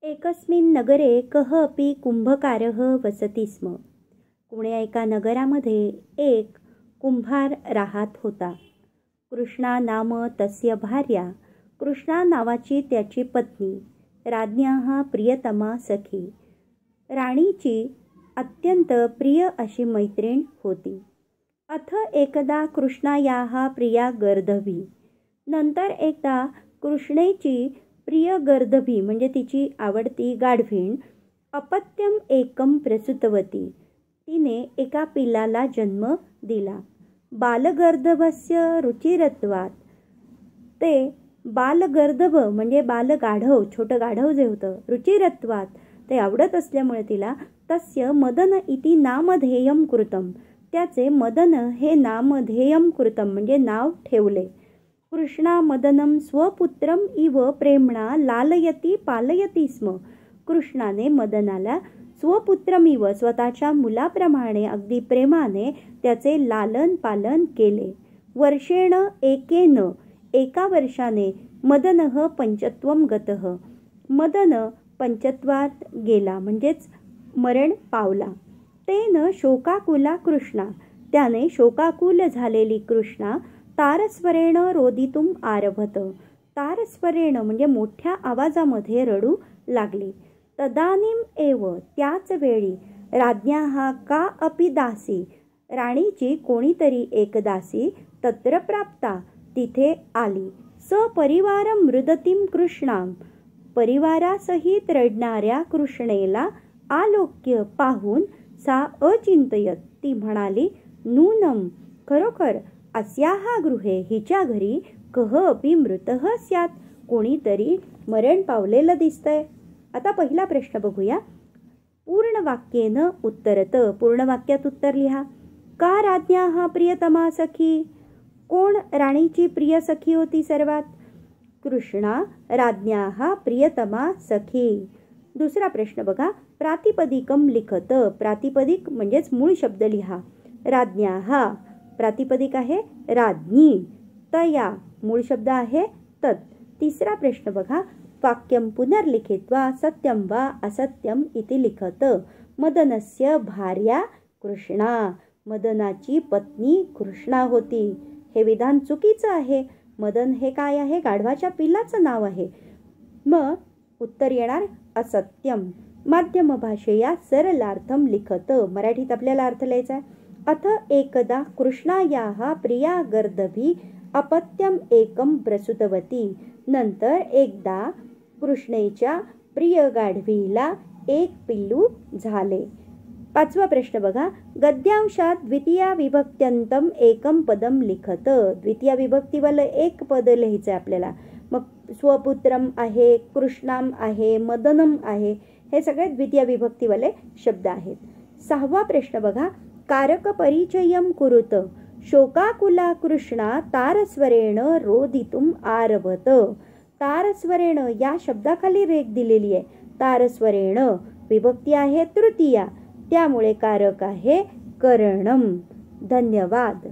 एकस्मिन् नगरे कः अपि कुंभकारः वसति स्म. कुण्या एका नगरामध्ये एक कुंभार राहत होता. कृष्णा नाम तस्य भार्या. कृष्णा नावाची त्याची पत्नी. राज्ञाः प्रियतमा सखी. राणीची अत्यंत प्रिय अशी मैत्रीण होती. अथ एकदा कृष्णायाः प्रिया गर्दभी. नंतर एकदा कृष्णेची प्रिय गर्दभी म्हणजे तिची आवडती गाढवीण अपत्यम एकम प्रसूतवती. तिने एका पिलाला जन्म दिला. बालगर्दभस्य रुचिरत्वात्. ते बालगर्दभ म्हणजे बालगाढव, छोटं गाढव जे होतं, रुचिरत्वात् ते आवडत असल्यामुळे तिला तस्य मदन इति नामधेयम कृतम. त्याचे मदन हे नामधेयम कृतम म्हणजे नाव ठेवले. कृष्णा मदनम स्वपुत्रम इव प्रेमणा लालयती पालयती स्म. कृष्णाने मदनाला स्वपुत्रम इव स्वतःच्या मुलाप्रमाणे अगदी प्रेमाने त्याचे लालन पालन केले. वर्षेण एकेन एका वर्षाने मदनः पंचत्वम गतः. मदन पंचत्वात गेला म्हणजेच मरण पावला. तेन शोकाकुला कृष्णा. त्याने शोकाकुल झालेली कृष्णा तारस्वरेण रोदितुम आरभत. तारस्वरेण म्हणजे मोठ्या आवाजामध्ये रडू लागली. तदानीम एव त्याच वेळी राज्ञाः का अपि दासी. राणीची कोणीतरी एक दासी तत्र प्राप्ता तिथे आली. सपरिवारं मृदतीम कृष्णाम. परिवारासहित रडणाऱ्या कृष्णेला आलोक्य पाहून सा अचिंतयत. ती म्हणाली, नूनम खरोखर अस्याः गृहे हिच्या घरी कः अपि मृतः स्यात्. कोणीतरी मरण पावलेलं दिसतंय. आता पहिला प्रश्न बघूया. पूर्ण वाक्येन उत्तरत. पूर्ण वाक्यात उत्तर लिहा. का राज्ञाः प्रियतमा सखी. कोण राणीची प्रिय सखी होती सर्वात. कृष्णा राज्ञाः प्रियतमा सखी. दुसरा प्रश्न बघा. प्रातिपदिकम लिखत. प्रातिपदिक म्हणजेच मूळ शब्द लिहा. राज्ञाः प्रातिपदिक आहे राज्ञी. तया मूळ शब्द आहे तत्. तिसरा प्रश्न बघा. वाक्यम पुनर्लिखित्वा सत्यम वा असत्यम इति लिखत. मदनस्य भार्या कृष्णा. मदनाची पत्नी कृष्णा होती. हे विधान चुकीचं आहे. मदन हे काय आहे. गाढवाच्या पिल्लाचं नाव आहे. मग उत्तर येणार असत्यम. माध्यम भाषेया सरलार्थम लिखत. मराठीत आपल्याला अर्थ लिहायचा आहे. अथ एकदा कृष्णायाः प्रिया गर्दभी अपत्यम एकम प्रसूतवती. नंतर एकदा कृष्णेच्या प्रिय गाढवीला एक पिल्लू झाले. पाचवा प्रश्न बघा. गद्यांशात द्वितीया विभक्त्यंतम एकम पदम लिखत. द्वितीया विभक्तीवालं एक पद लिहायचं आहे आपल्याला. मग स्वपुत्रम आहे, कृष्णाम आहे, मदनम आहे, हे सगळे द्वितीय विभक्तीवाले शब्द आहेत. सहावा प्रश्न बघा. कारक परिचयम कुरुत. शोकाकुला कृष्णा तारस्वरेण रोदितुम आरभत. तारस्वरेण या शब्दाखाली रेख दिलेली आहे. तारस्वरेण विभक्ती आहे तृतीया, त्यामुळे कारक आहे करणम. धन्यवाद.